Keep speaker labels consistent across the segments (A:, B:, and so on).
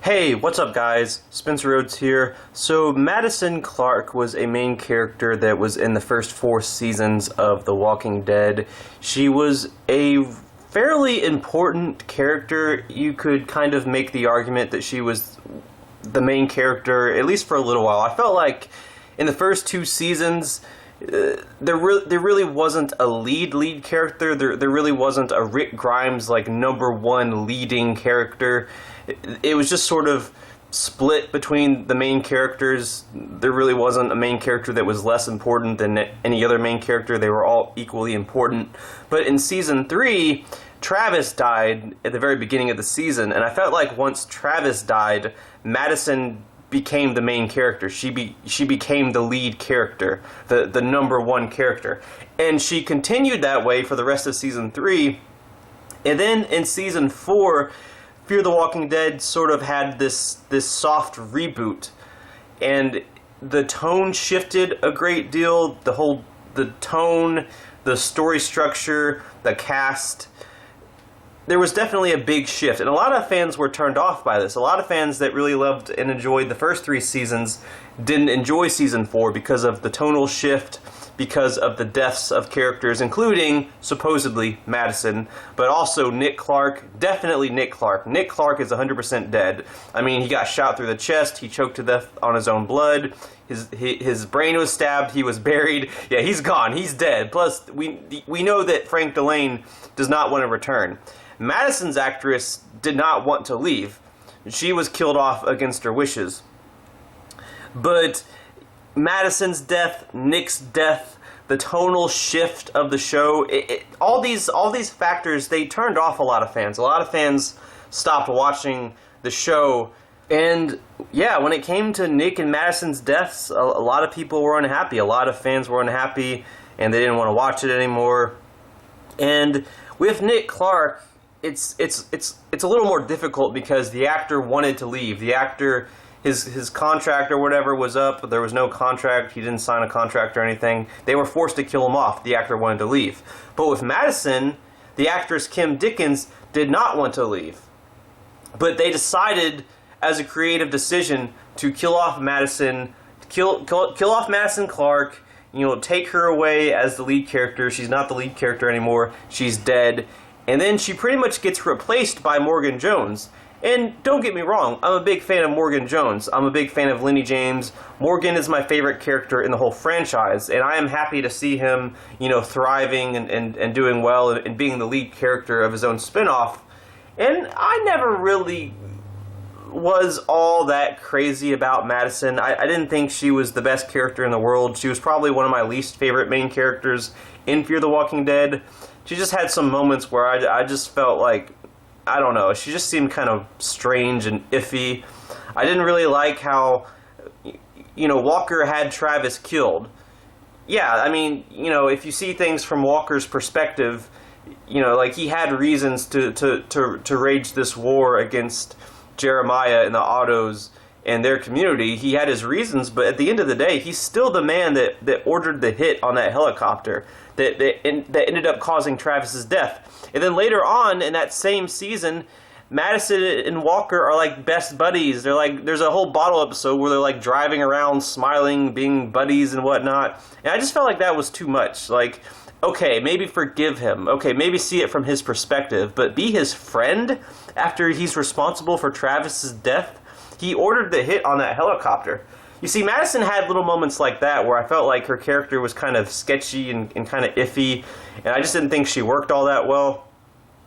A: Hey, what's up guys? Spencer Rhodes here. So Madison Clark was a main character that was in the first 4 seasons of The Walking Dead. She was a fairly important character. You could kind of make the argument that she was the main character, at least for a little while. I felt like in the first 2 seasons, there really wasn't a lead character. There really wasn't a Rick Grimes like #1 leading character. It was just sort of split between the main characters. There really wasn't a main character that was less important than any other main character. They were all equally important. But in season 3, Travis died at the very beginning of the season, and I felt like once Travis died, Madison became the main character. She became the lead character, the #1 character. And she continued that way for the rest of season 3. And then in season 4, Fear the Walking Dead sort of had this soft reboot, and the tone shifted a great deal. The tone, the story structure, the cast. There was definitely a big shift, and a lot of fans were turned off by this. A lot of fans that really loved and enjoyed the first 3 seasons didn't enjoy season 4 because of the tonal shift, because of the deaths of characters, including, supposedly, Madison, but also Nick Clark. Definitely Nick Clark. Nick Clark is 100% dead. I mean, he got shot through the chest, he choked to death on his own blood, his brain was stabbed, he was buried. Yeah, he's gone, he's dead. Plus, we know that Frank Delane does not want to return. Madison's actress did not want to leave. She was killed off against her wishes. But Madison's death, Nick's death, the tonal shift of the show, all these factors, they turned off a lot of fans. A lot of fans stopped watching the show. And yeah, when it came to Nick and Madison's deaths, a lot of people were unhappy. A lot of fans were unhappy, and they didn't want to watch it anymore. And with Nick Clark, it's a little more difficult because the actor wanted to leave. The actor, his contract or whatever was up, but there was no contract. He didn't sign a contract or anything. They were forced to kill him off. The actor wanted to leave. But with Madison, the actress Kim Dickens did not want to leave. But they decided, as a creative decision, to kill off Madison, kill off Madison Clark. Take her away as the lead character. She's not the lead character anymore. She's dead. And then she pretty much gets replaced by Morgan Jones. And don't get me wrong, I'm a big fan of Morgan Jones. I'm a big fan of Lenny James. Morgan is my favorite character in the whole franchise, and I am happy to see him, thriving and doing well and being the lead character of his own spinoff. And I never really was all that crazy about Madison. I didn't think she was the best character in the world. She was probably one of my least favorite main characters in Fear the Walking Dead. She just had some moments where I just felt like, I don't know, she just seemed kind of strange and iffy. I didn't really like how, Walker had Travis killed. Yeah, I mean, if you see things from Walker's perspective, like he had reasons to rage this war against Jeremiah and the Ottos and their community. He had his reasons, but at the end of the day, he's still the man that ordered the hit on that helicopter that ended up causing Travis's death. And then later on in that same season, Madison and Walker are like best buddies. They're like, there's a whole bottle episode where they're like driving around, smiling, being buddies and whatnot. And I just felt like that was too much. Like, okay, maybe forgive him. Okay, maybe see it from his perspective, but be his friend after he's responsible for Travis's death? He ordered the hit on that helicopter. You see, Madison had little moments like that where I felt like her character was kind of sketchy and kind of iffy, and I just didn't think she worked all that well.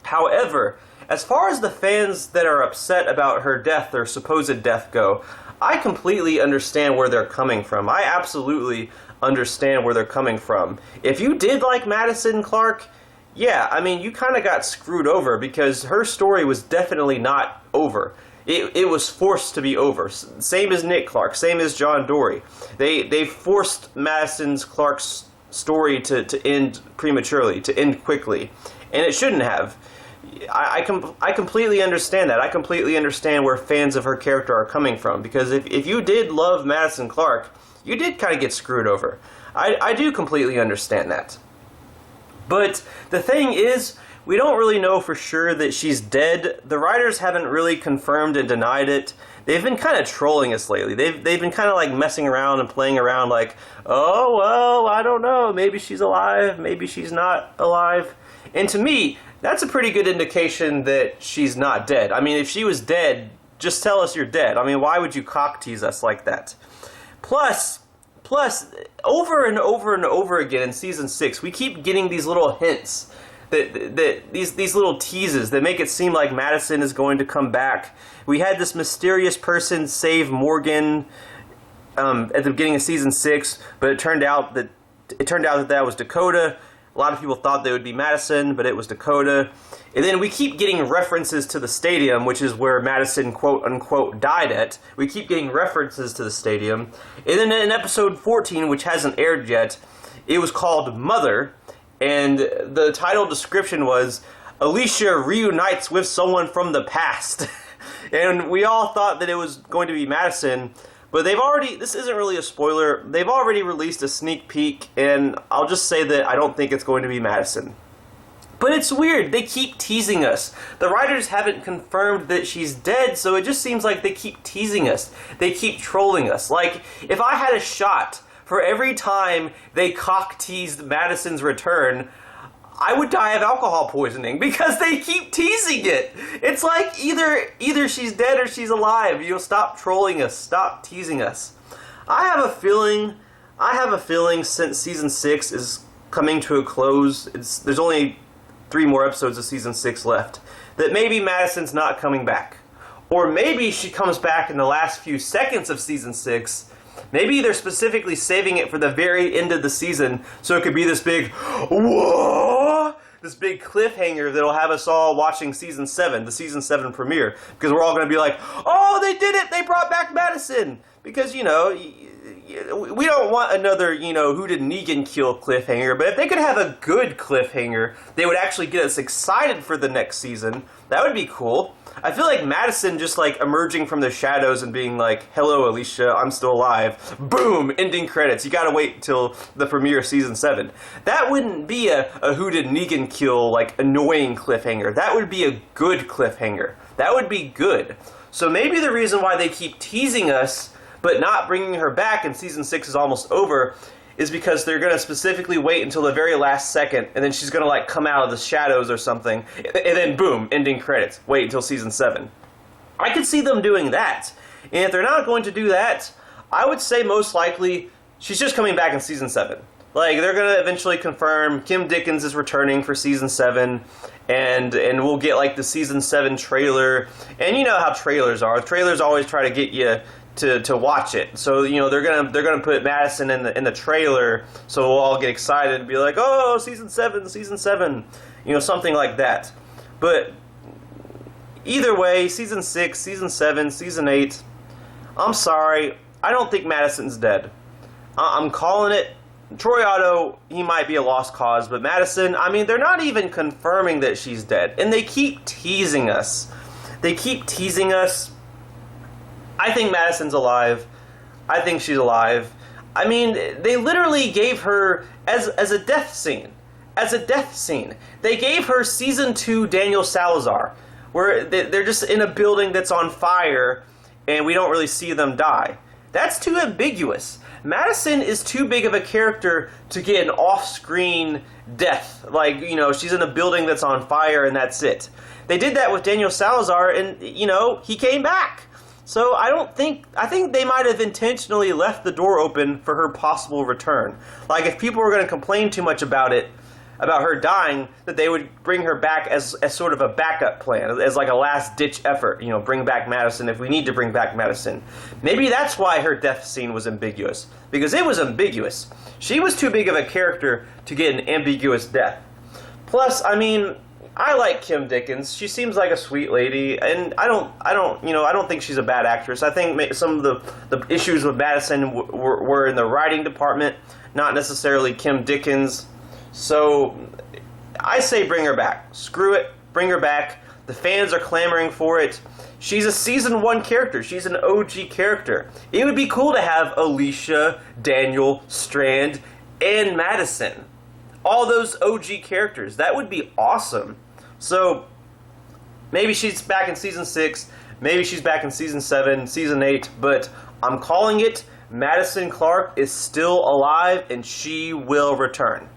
A: However, as far as the fans that are upset about her death, or supposed death, go, I completely understand where they're coming from. I absolutely understand where they're coming from. If you did like Madison Clark, yeah, I mean, you kind of got screwed over because her story was definitely not over. It was forced to be over. Same as Nick Clark, same as John Dory. They forced Madison Clark's story to end prematurely, to end quickly, and it shouldn't have. I completely understand that. I completely understand where fans of her character are coming from, because if you did love Madison Clark, you did kind of get screwed over. I do completely understand that. But the thing is, We don't really know for sure that she's dead. The writers haven't really confirmed and denied it. They've been kind of trolling us lately. They've been kind of like messing around and playing around like, oh, well, I don't know. Maybe she's alive. Maybe she's not alive. And to me, that's a pretty good indication that she's not dead. I mean, if she was dead, just tell us you're dead. I mean, why would you cock tease us like that? Plus, over and over and over again in season 6, we keep getting these little hints, that these little teases that make it seem like Madison is going to come back. We had this mysterious person save Morgan at the beginning of season 6, but it turned out that that was Dakota. A lot of people thought they would be Madison, but it was Dakota. And then we keep getting references to the stadium, which is where Madison, quote-unquote, died at. We keep getting references to the stadium. And then in episode 14, which hasn't aired yet, it was called Mother, and the title description was, Alicia reunites with someone from the past. And we all thought that it was going to be Madison, but this isn't really a spoiler, they've already released a sneak peek, and I'll just say that I don't think it's going to be Madison. But it's weird, they keep teasing us. The writers haven't confirmed that she's dead, so it just seems like they keep teasing us. They keep trolling us. Like, if I had a shot for every time they cock-teased Madison's return, I would die of alcohol poisoning because they keep teasing it. It's like either she's dead or she's alive. You'll stop trolling us, stop teasing us. I have a feeling since season 6 is coming to a close, there's only 3 more episodes of season 6 left, that maybe Madison's not coming back. Or maybe she comes back in the last few seconds of season 6. Maybe they're specifically saving it for the very end of the season, so it could be this big, whoa, this big cliffhanger that'll have us all watching season 7, the season 7 premiere, because we're all going to be like, oh, they did it, they brought back Madison, because, you know, we don't want another, you know, who did Negan kill cliffhanger, but if they could have a good cliffhanger, they would actually get us excited for the next season. That would be cool. I feel like Madison just like emerging from the shadows and being like, hello Alicia, I'm still alive. Boom, ending credits. You gotta wait until the premiere of season 7. That wouldn't be a who did Negan kill, like, annoying cliffhanger. That would be a good cliffhanger. That would be good. So maybe the reason why they keep teasing us but not bringing her back and season 6 is almost over is because they're going to specifically wait until the very last second, and then she's going to, like, come out of the shadows or something, and then boom, ending credits. Wait until season 7. I could see them doing that. And if they're not going to do that, I would say most likely she's just coming back in season 7. Like, they're going to eventually confirm Kim Dickens is returning for season 7, and we'll get, like, the season 7 trailer. And you know how trailers are. Trailers always try to get you to watch it. So, you know, they're gonna put Madison in the trailer, so we'll all get excited and be like, oh, season 7, you know, something like that. But either way, season 6, season 7, season 8, I'm sorry, I don't think Madison's dead. I'm calling it. Troy Otto, he might be a lost cause, but Madison, I mean, they're not even confirming that she's dead, and they keep teasing us. I think Madison's alive. I think she's alive. I mean, they literally gave her as a death scene. They gave her season 2 Daniel Salazar, where they're just in a building that's on fire, and we don't really see them die. That's too ambiguous. Madison is too big of a character to get an off-screen death. Like, you know, she's in a building that's on fire and that's it. They did that with Daniel Salazar, and, you know, he came back. So I think they might have intentionally left the door open for her possible return. Like, if people were going to complain too much about her dying, that they would bring her back as sort of a backup plan, as like a last-ditch effort, you know, bring back Madison if we need to bring back Madison. Maybe that's why her death scene was ambiguous, because it was ambiguous. She was too big of a character to get an ambiguous death. Plus, I mean, I like Kim Dickens. She seems like a sweet lady, and I don't think she's a bad actress. I think some of the issues with Madison were in the writing department, not necessarily Kim Dickens. So I say bring her back. Screw it, bring her back. The fans are clamoring for it. She's a season 1 character. She's an OG character. It would be cool to have Alicia, Daniel, Strand, and Madison. All those OG characters. That would be awesome. So maybe she's back in season 6, maybe she's back in season 7, season 8, but I'm calling it. Madison Clark is still alive and she will return.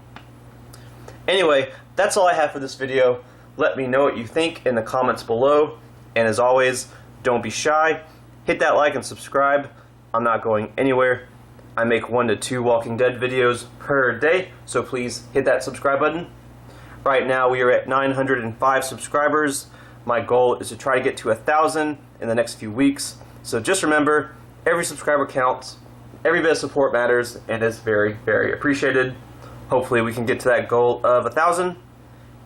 A: Anyway, that's all I have for this video. Let me know what you think in the comments below. And as always, don't be shy. Hit that like and subscribe. I'm not going anywhere. I make 1 to 2 Walking Dead videos per day, so please hit that subscribe button. Right now we are at 905 subscribers. My goal is to try to get to 1,000 in the next few weeks. So just remember, every subscriber counts, every bit of support matters, and is very, very appreciated. Hopefully we can get to that goal of 1,000.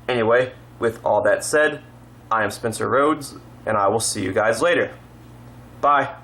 A: Anyway, with all that said, I am Spencer Rhodes, and I will see you guys later. Bye.